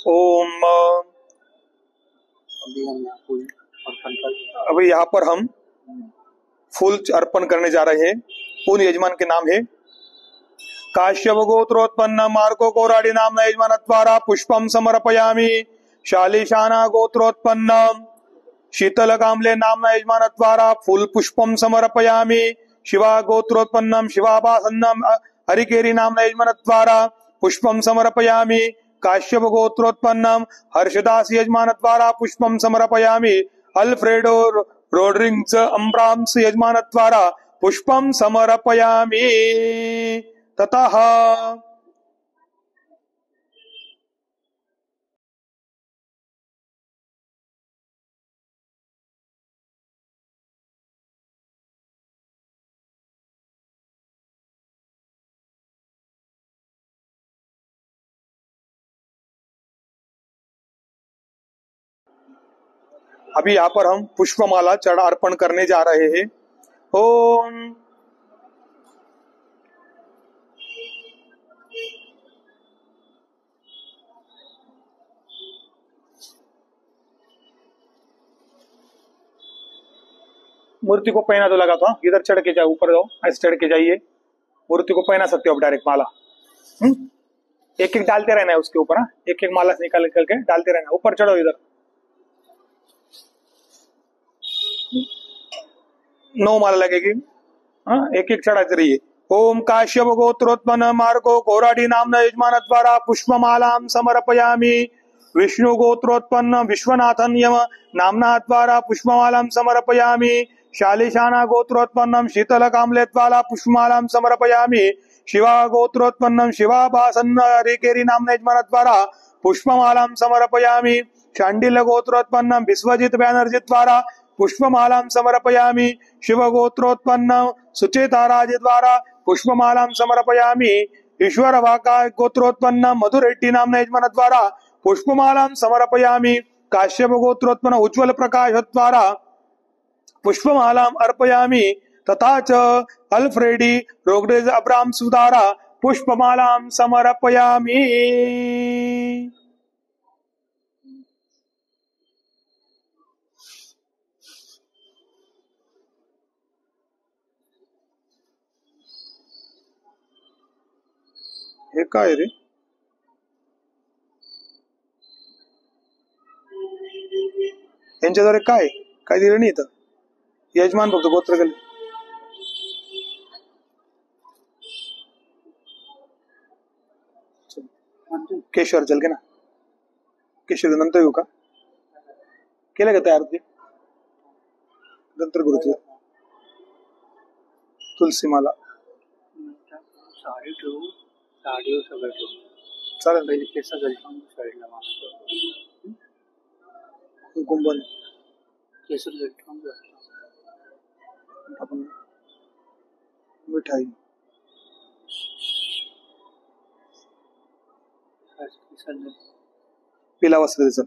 ओम। अभी यहाँ पर हम फूल अर्पण करने जा रहे हैं। उन यजमान के नाम है काश्यप गोत्रोत्पन्न मार्को कोराडी नाम यजमान द्वारा पुष्पम समर्पयामि। शालिशाना गोत्रोत्पन्न शीतल कामले नाम यजमान द्वारा फूल पुष्पम समर्पयामि। शिवा गोत्रोत्पन्नम शिवाभासन्नम हरिकेरी नाम यजमान द्वारा पुष्पम समर्पयामि। काश्यप गोत्रोत्पन्नम हर्षदास यजमान द्वारा पुष्पम समर्पयामि। अल्फ्रेडो रोड्रिग्स अम्ब्राम्स यजमान द्वारा पुष्पम समर्पयामि। ततः अभी यहाँ पर हम पुष्पमाला चढ़ा अर्पण करने जा रहे हैं। ओम। मूर्ति को पहना तो लगा था, इधर चढ़ के जाओ, ऊपर जाओ, ऐसे चढ़ के जाइए। मूर्ति को पहना सकते हो आप डायरेक्ट माला। एक एक डालते रहना है उसके ऊपर। हाँ, एक एक माला निकाल निकल के डालते रहना। ऊपर चढ़ो इधर। 9 माला लगेगी। हाँ, एक एक चढ़ाते रहिए। ओम काश्यप गोत्रोत्पन्न मार्को कोराडी नाम यजमान द्वारा पुष्पमालां समर्पयामि। विष्णु गोत्रोत्पन्न विश्वनाथन यम नामना द्वारा पुष्पमालां समर्पयामि। शालिशाना गोत्रोत्पन्नम शीतल कामले द्वारा पुष्पमालां समर्पयामि। शिवा गोत्रोत्पन्नम शिवाभासन्न हरिकेरी नाम यजमान द्वारा पुष्पमालां समर्पयामि। शांडिल गोत्रोत्पन्नम विश्वजित बैनर्जी द्वारा पुष्पमालां समर्पयामि। शिव गोत्रोत्पन्न सुचेता राज द्वारा पुष्पमालां समर्पयामि। ईश्वर वाका गोत्रोत्पन्न मधुरेड्डी नाम यजमान द्वारा पुष्पमालां समर्पयामि। काश्यप गोत्रोत्पन्न उज्ज्वल प्रकाश द्वारा पुष्पमालां अर्पयामि। तथा च अल्फ्रेडी रोग्रेज अब्राम द्वारा पुष्पमालां समर्पयामि। हे काय रे, यांच्याद्वारे काय काय दिलं नाही इथं। यजमान फक्त गोत्र गेले। केशवर चल के ना, केशवर नंतर येऊ का, केलं का तयार ते नंतर करू। तुलसी माला साडी ठेवू, साडीवर सगळं ठेवू। चालेल। पहिले केस घालून साडीला मास्क कुंभन केस घालून आपण मिठाई पीला वस्त्र दे।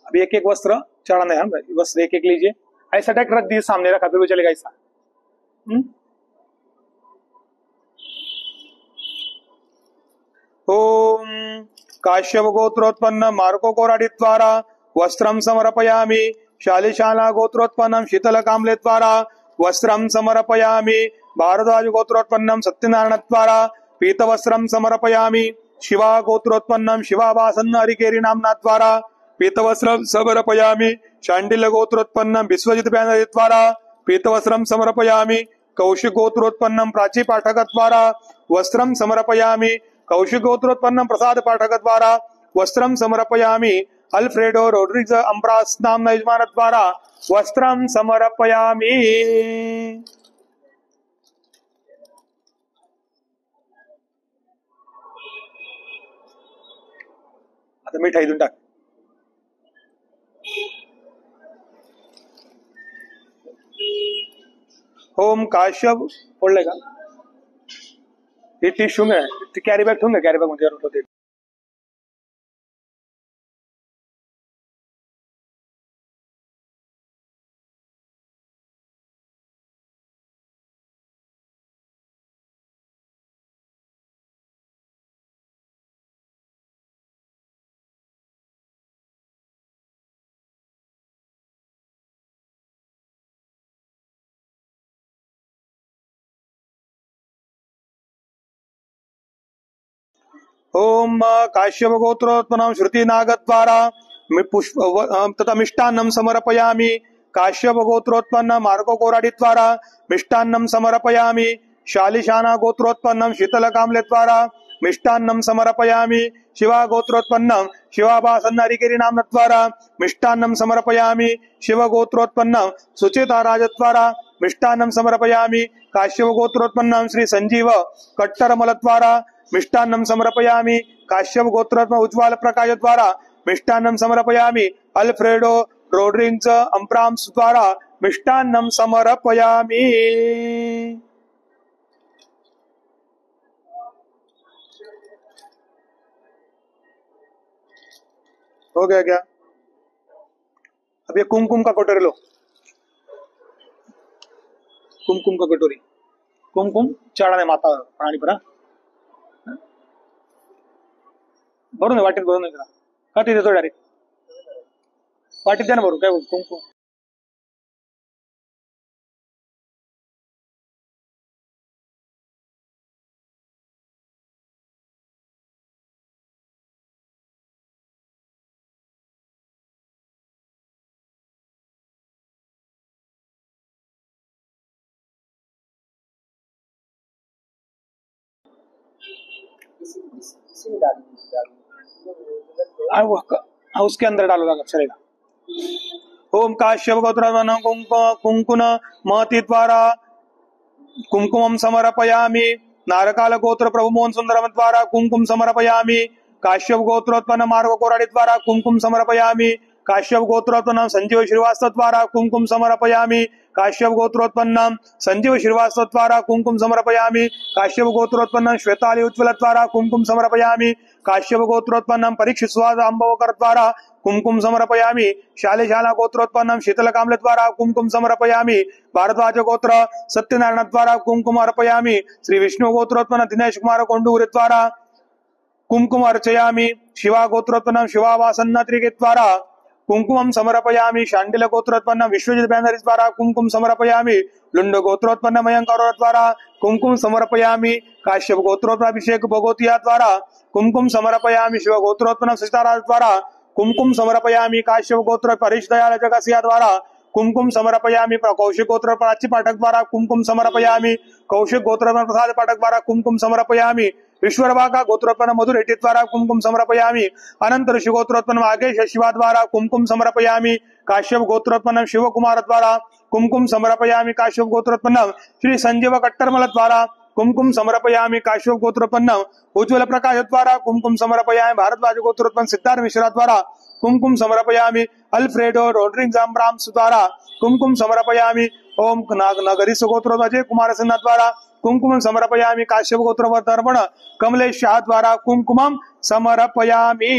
अभी एक एक वस्त्र चढ़ाना है। हम वस्त्र एक एक लीजिए। ऐसा डायरेक्ट रख दीजिए, सामने रखा, फिर वो चलेगा ऐसा। ओम काश्यप गोत्रोत्पन्न मार्को कोराडी द्वारा वस्त्रम समर्पयामि। शालिशाला गोत्रोत्पन्नम शीतल कामले द्वारा वस्त्रम समर्पयामि। भारद्वाज गोत्रोत्पन्नम सत्यनारायण द्वारा पीत वस्त्रम समर्पयामि। शिवा गोत्रोत्पन्नम शिवाभासन्न हरिकेरी नामना द्वारा पीतवस्त्रम समर्पयामि। शांडिल्य गोत्रोत्पन्नम विश्वजित बैनर्जी द्वारा पीतवस्त्रम समर्पयामि। कौशिक गोत्रोत्पन्नम प्राची पाठक द्वारा वस्त्रम समर्पयामि। कौशिक गोत्रोत्पन्नम प्रसाद पाठक द्वारा वस्त्रम समर्पयामि। अल्फ्रेडो रोड्रिग्स अम्ब्रास नाम यजमान द्वारा वस्त्रम समर्पयामि। आता मिठाई देऊन टाक। ओम काश्यप पडले का, हे टिश्यू में कॅरी बॅग ठेवून घ्या, कॅरी बॅग मध्ये ओम काश्यप गोत्रोत्पन्नं श्रुति नागद्वारा पुष्प तथा मिष्टान्नं समर्पयामि। काश्यप गोत्रोत्पन्न मार्को कोराडी द्वारा मिष्टान्नं समर्पयामि। शालिशाना गोत्रोत्पन्नं शीतल कामले द्वारा मिष्टान्नं समर्पयामि। शिवा गोत्रोत्पन्नं शिवाभासन्न हरिगिरि नाम द्वारा मिष्टान्नं समर्पयामि। शिव गोत्रोत्पन्नं सुचेता राज द्वारा मिष्टान्नं समर्पयामि। काश्यप गोत्रोत्पन्नं श्री संजीव कट्टरमल द्वारा मिष्टान्नं समर्पयामि। काश्यप गोत्रोत्पन्न उज्ज्वल प्रकाश द्वारा मिष्टान्नं समर्पयामि। अल्फ्रेडो रोड्रिग्स अम्ब्राम्स द्वारा मिष्टान्नं समर्पयामि। हो गया क्या? अब ये कुमकुम का कटोरी लो, कुमकुम का कटोरी, कुमकुम चढाने माता प्राणी पर भरून दे, वाटीत भरून दे जरा. का ते देतो डायरेक्ट वाटीत द्या ना भरून. काय कुमकुम उसके अंदर डालो, चलेगा. ओम काश्यप गोत्र कुंकुन महती द्वारा कुमकुमं समर्पयामि. नारकाल गोत्र प्रभु मोहन सुंदरम द्वारा कुमकुम समर्पयामि. काश्यप गोत्रोत्पन्न मार्ग कोराडी द्वारा कुमकुम समर्पयामि. काश्यप गोत्रोत्पन्न संजीव श्रीवास्तव द्वारा कुमकुम समर्पयामि. काश्यप गोत्रोत्पन्न संजीव श्रीवास्तव द्वारा कुमकुम समर्पयामि. काश्यप गोत्रोत्पन्न श्वेताली उज्ज्वल द्वारा कुमकुम समर्पयामि. काश्यप गोत्रोत्पन्न परीक्षित स्वाद अंबवकर द्वारा कुमकुम समर्पयामि. शालिशाला गोत्रोत्पन्नं शीतल कामले द्वारा कुमकुम समर्पयामि. भारद्वाज गोत्र सत्यनारायण द्वारा कुमकुम अर्पयामि. श्री विष्णु गोत्रोत्पन्न दिनेश कुमार कोंडूर द्वारा कुमकुम अर्चयामि. शिवा गोत्रोत्पन्न शिवावासन्न त्रिके द्वारा कुमकुमं समर्पयामि. शांडिल गोत्रोत्पन्न विश्वजित बैनर्जी द्वारा कुमकुम समर्पयामि. लुंड गोत्रोत्पन्न मयंक अरोरा द्वारा कुमकुम समर्पयामि. काश्यप गोत्रोत्पन्न अभिषेक भगवतिया द्वारा कुमकुम समर्पयामि. शिव गोत्रोत्पन्न सितारा द्वारा कुमकुम समर्पयामि. काश्यप गोत्र परेश दयाल जगसिया द्वारा कुमकुम समर्पयामि. कौशिक गोत्र प्राची पाठक द्वारा कुमकुम समर्पयामि. कौशिक गोत्र प्रसाद पाठक द्वारा कुमकुम समर्पयामि. ईश्वरबागा गोत्रोत्पन्न मधुर हेटी द्वारा कुमकुम समर्पयामि. अनंत ऋषि गोत्रोत्पन्न मागेश शिवा द्वारा कुमकुम समर्पयामि. काश्यप गोत्रोत्पन्न शिव कुमार द्वारा कुमकुम समर्पयामि. काश्यप गोत्रोत्पन्न श्री संजीव कट्टरमल द्वारा कुमकुम समर्पयामि. काश्यप गोत्रोत्पन्न उज्ज्वल प्रकाश द्वारा कुमकुम समर्पयामि. भारद्वाज गोत्रोत्पन्न सिद्धार्थ मिश्रा द्वारा कुमकुम समर्पयामि. अल्फ्रेडो रोड्रिग्स अम्ब्राम्स द्वारा कुमकुम समर्पयामि. ओम नगरीस गोत्र अजय कुमार सिन्हा द्वारा कुमकुम समर्पयामि. काश्यप गोत्र दर्पण कमलेश शाह द्वारा कुमकुमं समर्पयामि.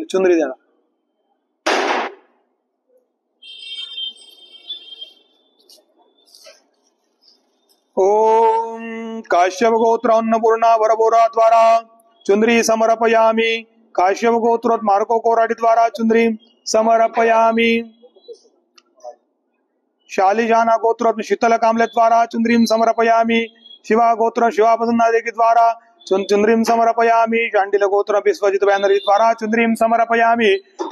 चुंदरी द्या. ओम काश्यप गोत्र अन्नपूर्णा वरबोरा द्वारा चुंदरी समर्पयामि. काश्यप गोत्र मार्को कोराडी द्वारा चुंदरी समर्पयामि. शालिजाना गोत्र शीतल कामले द्वारा चुंदरी समर्पयामि. शिवा गोत्र शिवा प्रसन्न द्वारा चुंदरी समर्पयामि. शांडिल गोत्र विश्वजित बैनर्जी द्वारा चुंदरी समर्पयामि.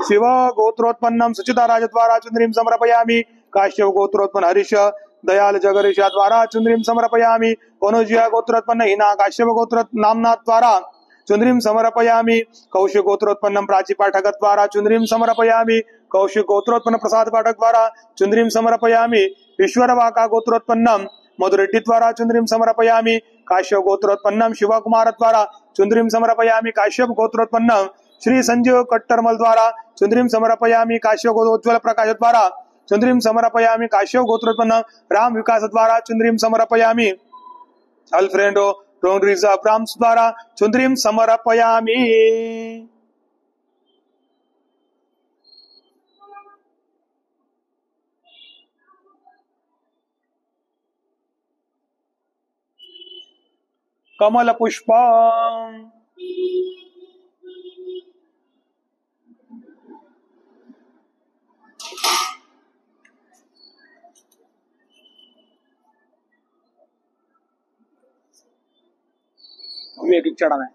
शिव गोत्रोत्पन्नं सुचिता राज द्वारा चुंदरी समर्पयामि. काश्यप गोत्रोत्पन्न हरीश दयाल जगरीशा द्वारा चुंदरी समर्पयामि. अनुजिया गोत्रोत्पन्न हिना काश्यप गोत्र नामना द्वारा चुंदरी समर्पयामि. कौशिक गोत्रोत्पन्नं प्राची पाठक द्वारा चुंदरी समर्पयामि. कौशिक गोत्रोत्पन्न प्रसाद पाठक द्वारा चुंदरी समर्पयामि. ईश्वर वाका गोत्रोत्पन्नं मधुरेड्डी द्वारा चुंदरी समर्पयामि. काश्यप गोत्रोत्पन्नं शिवकुमार द्वारा चुंदरी समर्पयामि. काश्यप गोत्रोत्पन्नं श्री संजीव कट्टरमल द्वारा चुंदरी समर्पयामि. काश्यप गोत्रोज्वल प्रकाश द्वारा चुंदरी समर्पयामि. काश्यप गोत्रोत्पन्न राम विकास द्वारा चुंदरी समर्पयामि. अल्फ्रेडो रोड्रिग्स अब्राम्स द्वारा चुंदरी समर्पयामि. कमल पुष्प एक एक चढ़ाना है।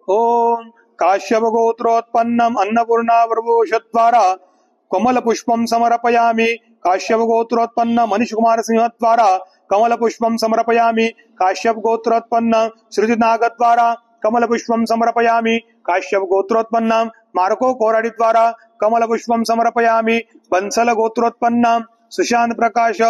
ओम काश्यप गोत्रोत्पन्नम अन्नपूर्णा प्रभुषद्वारा कमल पुष्पम समर्पयामि। काश्यप गोत्रोत्पन्न मनीष कुमार सिंह द्वारा कमल पुष्पम समर्पयामि। काश्यप गोत्रोत्पन्न सृजिनाग द्वारा कमल पुष्पम समर्पयामि। काश्यप गोत्रोत्पन्न मार्को कोराडी द्वारा कमल पुष्पम समर्पयामि। बंसल गोत्रोत्पन्न सुशांत प्रकाश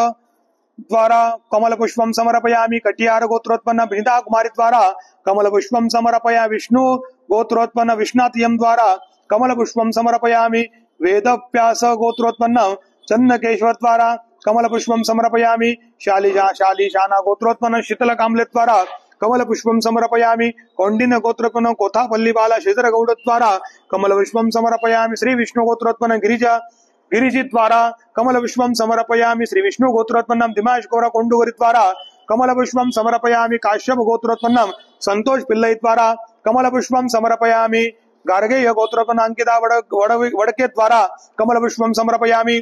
द्वारा कमल पुष्पम समर्पयामि। कटियार गोत्रोत्पन्न विनीता कुमारी द्वारा कमल पुष्पम समर्पयामि। विष्णु गोत्रोत्पन्न विश्वनाथ यम द्वारा कमल पुष्पम समर्पयामि। वेद व्यास गोत्रोत्पन्न चन्नकेश्वर द्वारा कमल पुष्पम समर्पयामि। शालीशाना गोत्रोत्पन्न शीतल कामले द्वारा कमल पुष्पम समर्पयामि। कौंडिन्य गोत्रोत्पन्न कोथापल्ली बाला श्रीधर गौड़ द्वारा कमल पुष्पम समर्पयामि। श्री विष्णु गोत्रोत्पन्न गिरिजी द्वारा कमल पुष्पम समर्पयामि। श्री विष्णु गोत्रोत्पन्नम दिमाश कोरा कोंडुगरी द्वारा कमल पुष्पम समर्पयामि। काश्यप गोत्रोत्पन्नम संतोष पिल्लई द्वारा कमल पुष्पम समर्पयामि। गार्गेय गोत्रोत्पन्न अंकिता वड़के द्वारा कमल पुष्पम समर्पयामि।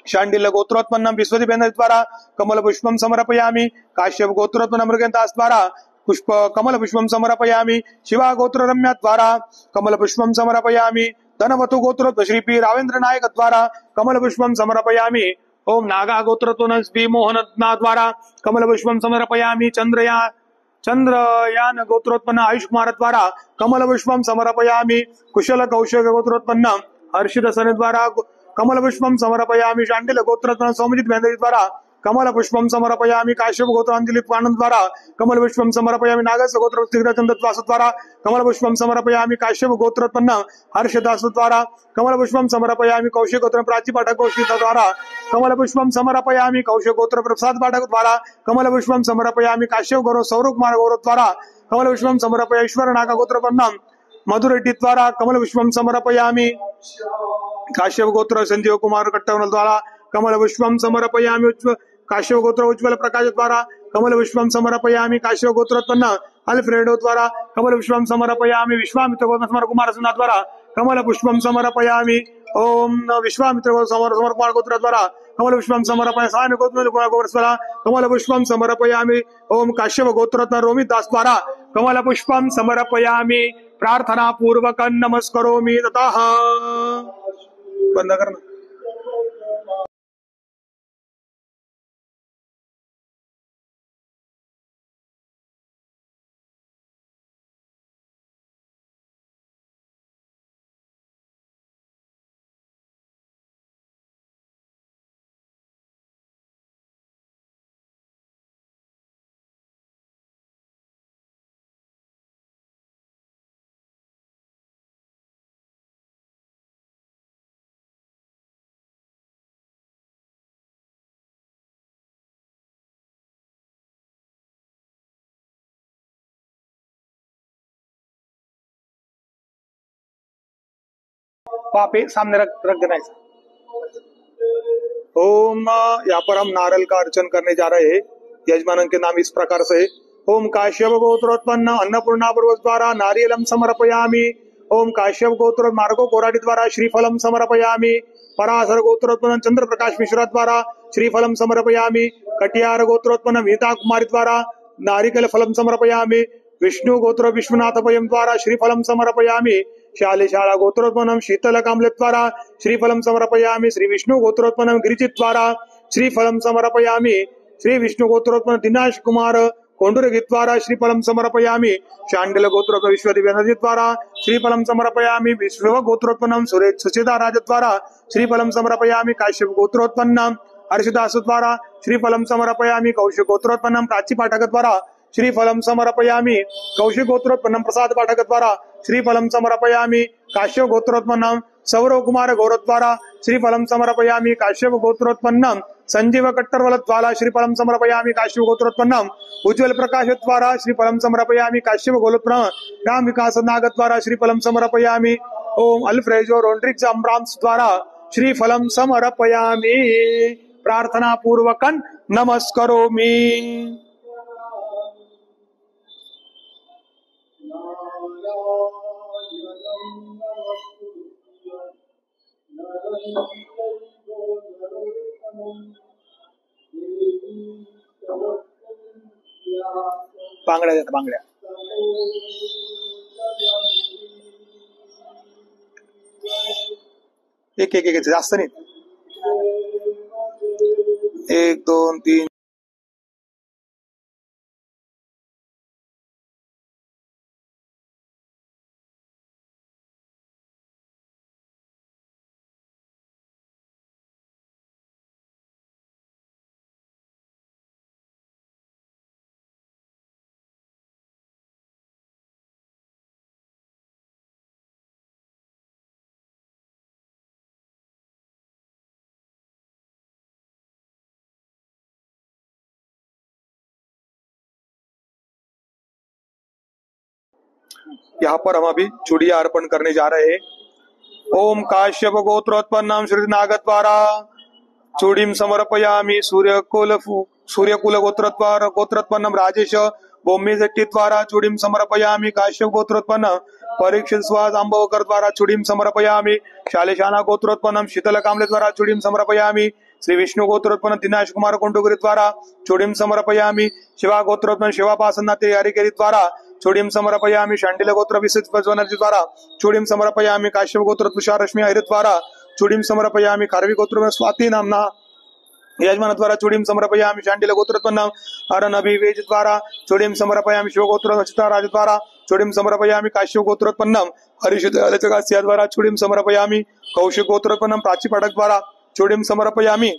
शांडिल्य गोत्रोत्पन्नम विश्वदीपेन्द्र द्वारा कमल पुष्पम समर्पयामि। काश्यप गोत्रोत्पन्न मृगदास द्वारा कमल पुष्पम समर्पयामि। शिवा गोत्र रम्या द्वारा कमल पुष्पम समर्पयामि। धनवतु गोत्रोत्पन्न श्री पी रावेंद्र नायक द्वारा कमल पुष्पम समर्पयामि। ओम नागा गोत्रोत्पन्न श्री मोहन द्वारा कमल पुष्पम समर्पयामि। चंद्रयान गोत्रोत्पन्न आयुष कुमार द्वारा कमल पुष्पम समर्पयामि। कुशल कौशल गोत्रोत्पन्न हर्षित सन द्वारा कमल पुष्पम समर्पयामि। शांडिल गोत्रोत्पन्न सौमजित महेंद्र द्वारा कमल पुष्पम समर्पयामि। काश्यप गोत्र अंजलि आनंद द्वारा कमल पुष्पम समर्पयामि। नागस गोत्र चंद्र द्वारा कमल पुष्पम समर्पयामि। काश्यप गोत्रोत्पन्न हर्षदास द्वारा कमल पुष्पम समर्पयामि। कौशिक गोत्र प्राची पाठक कौशिक द्वारा कमल पुष्पम समर्पयामि। कौशिक गोत्र प्रसाद पाठक द्वारा कमल पुष्पम समर्पयामि। काश्यप गौरव सौरभ कुमार गौरव द्वारा कमल पुष्पम समर्पयामि। ईश्वर नागा गोत्रोत्पन्न मधुरेड्डी द्वारा कमल पुष्पम समर्पयामि। काश्यप गोत्र संजीव कुमार कट्टवल द्वारा कमल पुष्पम समर्पयामि। काश्यप गोत्र उज्ज्वल प्रकाश द्वारा कमल पुष्पम समर्पयामि। काश्यप गोत्रोत्पन्न अल्फ्रेडो द्वारा कमल पुष्पम समर्पयामि। विश्वामित्र गोत्र कुमार सिन्हा द्वारा कमल पुष्पम समर्पयामि। ओम विश्वामित्र समर कुमार गोत्र द्वारा कमल पुष्पम समर्पयामि। सायन गोत्र द्वारा कमल पुष्पम समर्पयामि। ओम काश्यप गोत्रोत्पन्न रोमित दास द्वारा कमल पुष्पम समर्पयामि। प्रार्थना पूर्वक नमस्करोमि ततः बंद करना। पापे सामने रख देना ऐसा। ओम यहाँ पर हम नारल का अर्चन करने जा रहे हैं। यजमान के नाम इस प्रकार से है। ओम काश्यप गोत्रोत्पन्न अन्नपूर्णा पर्वत द्वारा नारियलम समर्पयामि। ओम काश्यप गोत्र मार्गो कोराडी द्वारा श्रीफलम समर्पयामि। पराशर गोत्रोत्पन्न चंद्र प्रकाश मिश्रा द्वारा श्रीफलम समर्पयामि। कटियार गोत्रोत्पन्न विनीता कुमारी द्वारा नारिकेल फलम समर्पयामि। विष्णु गोत्र विश्वनाथ पयम द्वारा श्रीफलम समर्पयामि। शालीशाला गोत्रोत्पन्नम शीतल कामले द्वारा श्रीफलम समर्पयामि। श्री विष्णु गोत्रोत्पन्नम गिरिजित द्वारा श्रीफलम समर्पयामि। श्री विष्णु गोत्रोत्पन्न दिनाश कुमार कोंडुरगी द्वारा श्रीफलम समर्पयामि। शांडिल गोत्रोत्पन्न विश्वदीपेन्द्र द्वारा श्रीफलम समर्पयामि। विश्व गोत्रोत्पन्नम सुरेश सुचिता राज द्वारा श्रीफलम समर्पयामि। काश्यप गोत्रोत्पन्नम हर्षदास द्वारा श्रीफलम समर्पयामि। कौशिक गोत्रोत्पन्नम प्राची पाठक द्वारा श्रीफलम समर्पयामि। कौशिक गोत्रोत्पन्नम प्रसाद पाठक द्वारा श्रीफलम समर्पयामि। काश्यप गोत्रोत्पन्नम सौरव कुमार गौरव द्वारा श्रीफलम समर्पयामि। काश्यप गोत्रोत्पन्नम संजीव कट्टरवल द्वारा श्रीफलम समर्पयामि। काश्यप गोत्रोत्पन्नम उज्ज्वल प्रकाश द्वारा श्रीफलम समर्पयामि। काश्यप गोत्रोत्पन्न राम विकास नाग द्वारा श्रीफलम समर्पयामि। ओम अल्फ्रेजो रोड्रिग्स अम्ब्राम्स द्वारा श्रीफलम समर्पयामि। प्रार्थना पूर्वकं नमस्करोमि। बांगड्या देतात, बांगड्या एक एक एक जास्त नाही, 1 2 3 यहाँ पर हम अभी चूड़िया अर्पण करने जा रहे हैं। ओम काश्यप गोत्रोत्पन्नम श्री नागद्वारा चूड़ीम समर्पयामि। सूर्यकुल गोत्रोत्पन्नम राजेश भूमि द्वारा चूड़ीम समर्पयामि। काश्यप गोत्रोत्पन्न परीक्षित स्वास अंबवकर द्वारा चूड़ीम समर्पयामि। शालेशाना गोत्रोत्पन्नम शीतल कामले द्वारा चूड़ीम समर्पयामि। श्री विष्णु गोत्रोत्पन्न दिनेश कुमार कुंडुगिरी द्वारा चूड़ीम समर्पयामि। शिवा गोत्रोत्पन्न शिवा पासन्नाते हरिकेरी द्वारा चूड़ीम समर्पयामि। शांडिल गोत्र विशिष्ट बनर्जी द्वारा चूड़ीम समर्पयामि। काश्यप गोत्र तुषार रश्मि हरि द्वारा चूड़ीम समर्पयामि। खारवी गोत्र स्वाति नामना यजमान द्वारा चूड़ीम समर्पयामि। शांडिल गोत्रोत्पन्न अरन अभिवेज द्वारा चूड़ीम समर्पयामि। शिव गोत्र अचिता राज द्वारा चूड़ीम समर्पयामि। काश्यप गोत्रोत्पन्न हरिषद अलचकास्या द्वारा चूड़ीम समर्पयामि। कौशिक गोत्रोत्पन्न प्राची पाठक द्वारा चूड़ीम समर्पयामि।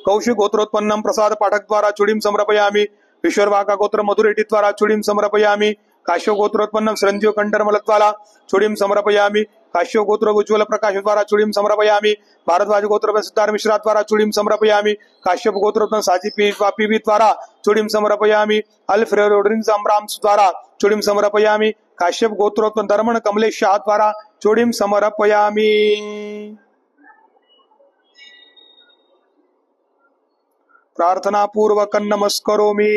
कौशिक गोत्रोत्पन्नम प्रसाद पाठक द्वारा चूड़ीम समर्पयामि। विश्ववाका गोत्र मधुरेड्डी द्वारा चूड़ीम समर्पयामि। काश्यप गोत्रोत्पन्नम संजीव कंडरमल द्वारा चूड़ीम समर्पयामि। काश्यप गोत्र उज्ज्वल प्रकाश द्वारा चूड़ीम समर्पयामि। भारद्वाज गोत्र सिद्धार्थ मिश्रा द्वारा चूड़ीम समर्पयामि। काश्यप गोत्रोत्पन्न साजी पीवी द्वारा चूड़ीम समर्पयामि। अल्फ्रेड रोड्रिग्स अमराम द्वारा चूड़ीम समर्पयामि। काश्यप गोत्रोत्पन्न धर्मण कमलेश शाह द्वारा चूड़ीम समर्पयामि। प्रार्थना पूर्वक नमस्करोमि।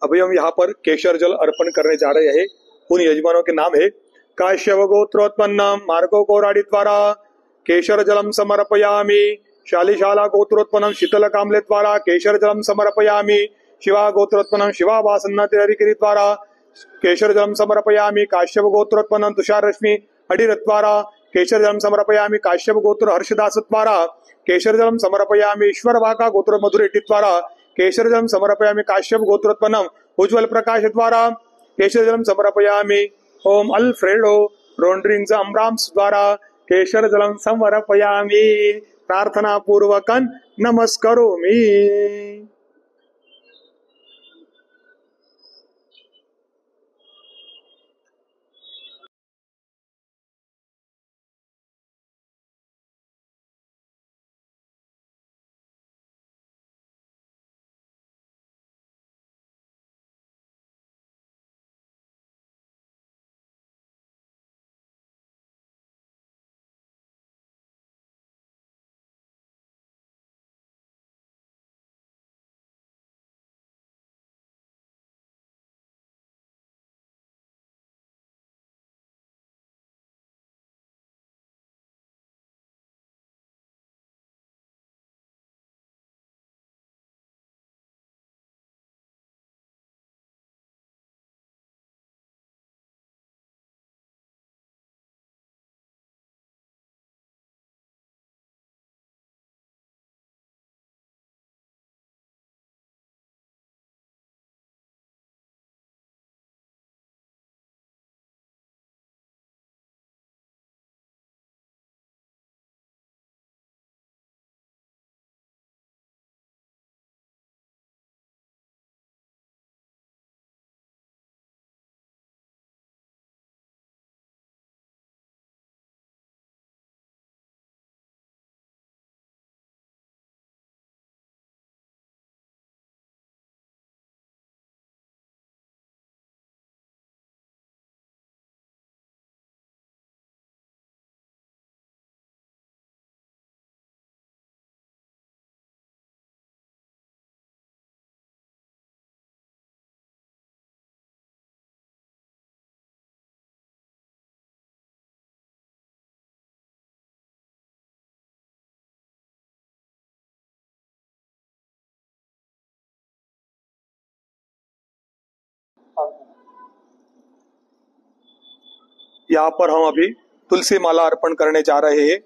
अभी हम यहाँ पर केशर जल अर्पण करने जा रहे हैं। उन यजमानों के नाम है काश्यप गोत्रोत्पन्न मार्गो कोराडी द्वारा केशर जलम समर्पयामि। शालिशाला गोत्रोत्पन्न शीतल कामले द्वारा केशर जलम समर्पयामि। शिवा गोत्रोत्पन्न शिवा वासन्नते हरिगिरी द्वारा केशर जलम समर्पयामि। काश्यप गोत्रोत्पन्न तुषार रश्मि अडिर द्वारा केशर जलम समर्पयामि। काश्यप गोत्र हर्षदास द्वारा केशर जलम समर्पयामि। ईश्वर वाका गोत्र मधुरेड्डी द्वारा केशर जलम समर्पयामि। काश्यप गोत्रोत्पन्नम उज्ज्वल प्रकाश द्वारा केशर जलम समर्पयामि। ओम अल्फ्रेडो रोड्रिग्स अमराम्स द्वारा केशर जलम समर्पयामि। प्रार्थना पूर्वकन नमस्करोमि। यहाँ पर हम अभी तुलसी माला अर्पण करने जा रहे हैं।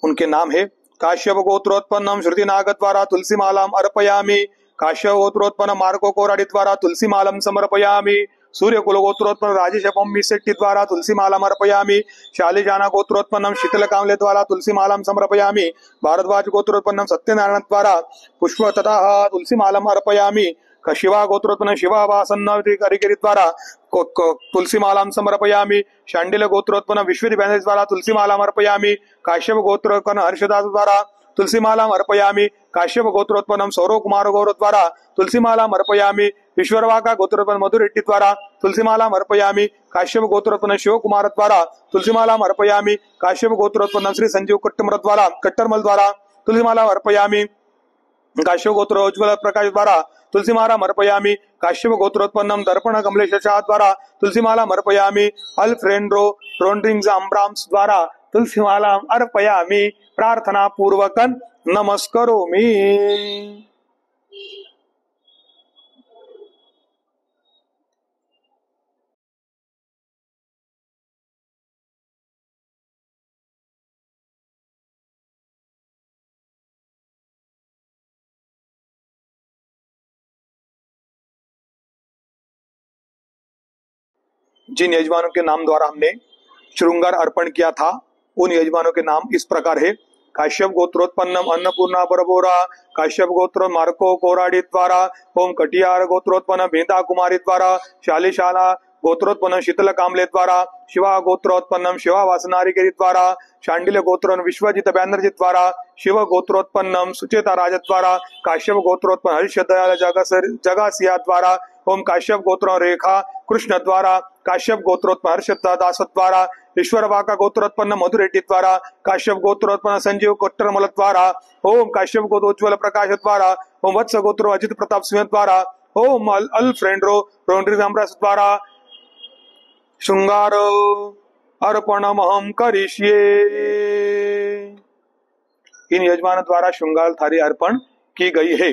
उनके नाम है काश्यप गोत्रोत्पन्नम श्रुति नाग द्वारा तुलसी मालाम अर्पयामि। काश्यप गोत्रोत्पन्न मार्को कोराडी द्वारा तुलसी मालम समर्पयामि। सूर्य कुल गोत्रोत्पन्न राजेश बम्मी शेट्टी द्वारा तुलसी मालम अर्पयामि। शालिजाना गोत्रोत्पन्नम शीतल कामले द्वारा तुलसी मालम समर्पयामि। भारद्वाज गोत्रोत्पन्नम सत्यनारायण द्वारा पुष्प तथा तुलसी मालम अर्पयामि। शिवा गोत्रोत्पन्न शिवा वासन्न करिगिरी द्वारा तुलसी मालाम समर्पयामि। शांडिल गोत्रोत्पन्न विश्वदीप बैनर्जी द्वारा तुलसी मालाम अर्पयामि। काश्यप गोत्रोत्पन्न हर्षदास द्वारा तुलसी मालाम अर्पयामि। काश्यप गोत्रोत्पन्नम सौरव कुमार गौर द्वारा तुलसी मालाम अर्पयामि। ईश्वरवाका गोत्रोत्पन्न मधु रेड्डी द्वारा तुलसी मालाम अर्पयामि। काश्यप गोत्रोत्पन्न शिव कुमार द्वारा तुलसी मालाम अर्पयामि। काश्यप गोत्रोत्पन्न श्री संजीव कट्टरमल द्वारा तुलसी मालाम अर्पयामि। काश्यप गोत्र उज्ज्वल प्रकाश द्वारा तुलसी माला अर्पयामि। काश्यप गोत्रोत्पन्नम दर्पण कमलेश शाह द्वारा तुलसी माला अर्पयामि। अल्फ्रेंड्रो रोन्ड्रिंग्स अम्ब्राम्स द्वारा तुलसी माला अर्पयामि। प्रार्थना पूर्वकन नमस्करोमि। जिन यजमानों के नाम द्वारा हमने श्रृंगार अर्पण किया था उन यजमानों के नाम इस प्रकार है। काश्यप गोत्रोत्पन्नम अन्नपूर्णा बरबोरा। काश्यप गोत्र मार्को कोराडी द्वारा। ओम कटियार गोत्रोत्पन्न भेदा कुमारी द्वारा। शालिशाला गोत्रोत्पन्न शीतल कामले द्वारा। शिवा गोत्रोत्पन्नम शिवा वासनारिगिरी द्वारा। शांडिल गोत्र विश्वजित बैनर्जी द्वारा। शिव गोत्रोत्पन्नम सुचेता राज द्वारा। काश्यप गोत्रोत्पन्न हर्ष दयाल जगासिया द्वारा। ओम काश्यप गोत्र रेखा कृष्ण द्वारा। काश्यप गोत्रोत्पन्न हर्षद दास द्वारा। ईश्वर वाका गोत्रोत्पन्न मधु रेड्डी द्वारा। काश्यप गोत्रोत्पन्न संजीव कोट्टरमल द्वारा। ओम काश्यप गोत्र उज्ज्वल प्रकाश द्वारा। ओम वत्स गोत्र अजित प्रताप सिंह द्वारा। ओम अल्फ्रेंड्रो रोन्ड्रिगाम्ब्रस द्वारा श्रृंगार अर्पणमहं करिष्ये। इन यजमानों द्वारा श्रृंगार थाली अर्पण की गई है।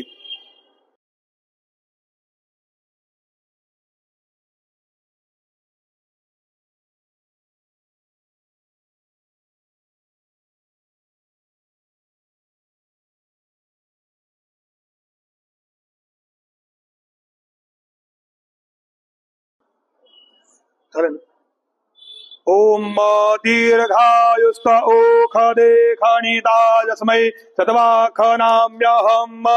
ओम दीर्घायुस्त ओखदेखनिदायस्मै शतवाखनाम्यहम्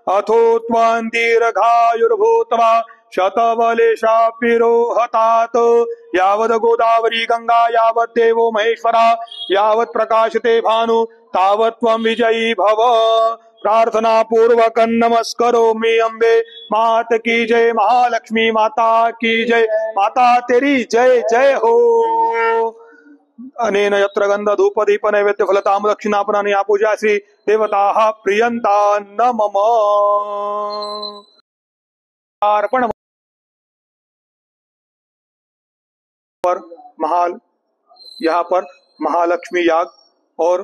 अथो त्वं दीर्घायुर्भूत्वा शतबलेशापिरोहतात् यावद् गोदावरी गंगा यावत् देवो महेश्वरा यावत् प्रकाशते भानु तावत् त्वं विजयी भव। प्रार्थना पूर्वक नमस्करोमि अम्बे मात की जय, महालक्ष्मी माता की जय, माता तेरी जय जय हो। अनेन यत्र गंध धूप दीप नैवेद्य फलताम दक्षिणापनानि या पूजा श्री देवताः प्रियंता न मम। अर्पण पर यहाँ पर महालक्ष्मी याग और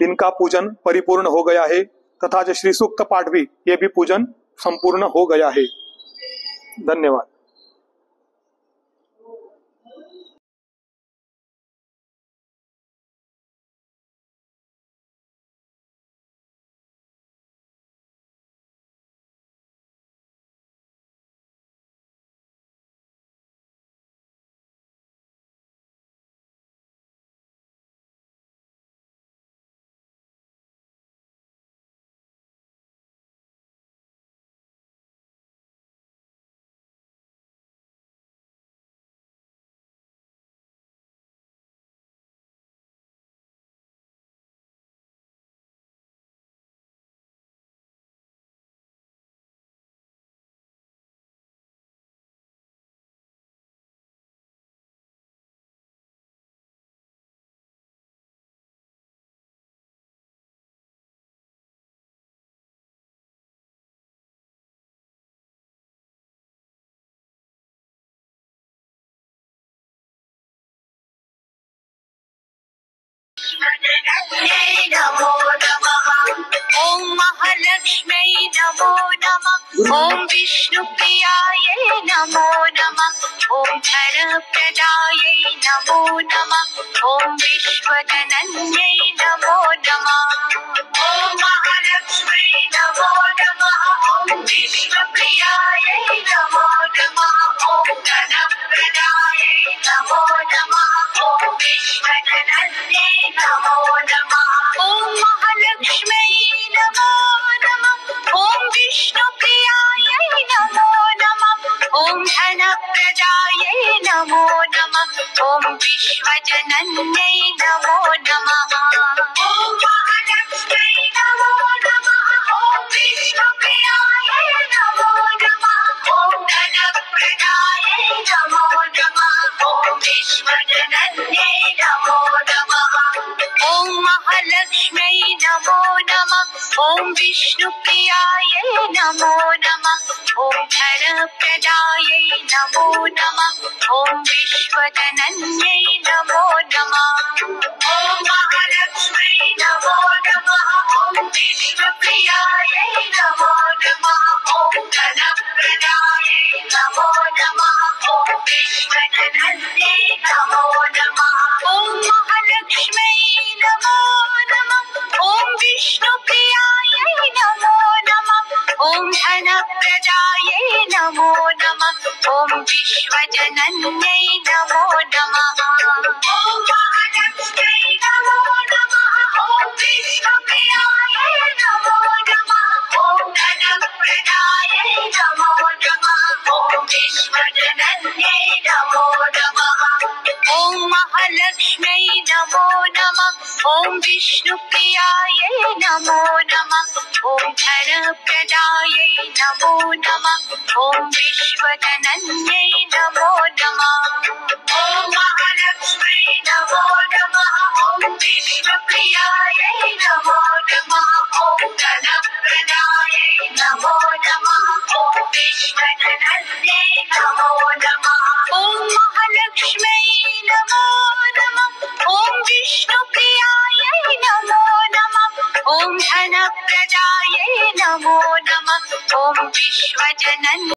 इनका पूजन परिपूर्ण हो गया है तथा जो श्री सूक्त पाठ भी ये भी पूजन संपूर्ण हो गया है। धन्यवाद। नमो नमः। ओम महालक्ष्मी नमो नमः। ओम विष्णुप्रियायै नमो नमः। ओम धनप्रदायै नमो नमः। ओम विश्वजनन्यै नमो नमः। ओम महालक्ष्मी नमो नमः। ओम विष्णुप्रियायै नमो नमः। ओम धनप्रदायै नमो नमः। ओम विश्वजनन्यै नमो नमः। ओम महालक्ष्मी नमो नमः। ओम विष्णुप्रियायै नमो नमः। ओम धनप्रदायै नमो नमः। ओम विश्वजनन्यै नमो नमः। ओम महालक्ष्मी नमो नमः। ओम विष्णुप्रियायै नमो नमः। ओम धनप्रदायै नमो नमः। ओम विश्वजनन्यै नमो नमः। ओम महालक्ष्मी नमो नमः। ओम विष्णुप्रियायै नमो नमः। ओम धनप्रदायै नमो नमः। ओम विश्वजनन्यै नमो नमः। ओम महालक्ष्मी नमो नमः। ओम विष्णुप्रियायै नमो नमः। ओम धनप्रदायै नमो नमः। ओम विश्वजनन्यै नमो नमः। ओम महालक्ष्मी नमो नमः। ओम विष्णुप्रियायै नमो नमः। ओम धनप्रदायै नमो नमः। ओम विश्वजनन्यै नमो नमः। ओम महालक्ष्मी नमो नमः। ओम विष्णुप्रियायै नमो नमः। ओम धनप्रदायै नमो नमः। ओम विश्वजनन्यै नमो नमः। ओम महालक्ष्मी नमो नमः। ओम विष्णुप्रियायै नमो नमः। ओम धनप्रदायै नमो नमः। ओम विश्वजनन्यै नमो नमः। ओम महालक्ष्मी नमो नमः। ओम विष्णुप्रियायै नमो नमः। ओम धनप्रदायै नमो नमः। ओम विश्वजनन्यै नमो नमः। ओम महालक्ष्मी नमो नमः। ओम विष्णुप्रियायै नमो नमः। ओम धनप्रदायै नमो नमः। ओम विश्वजनन्यै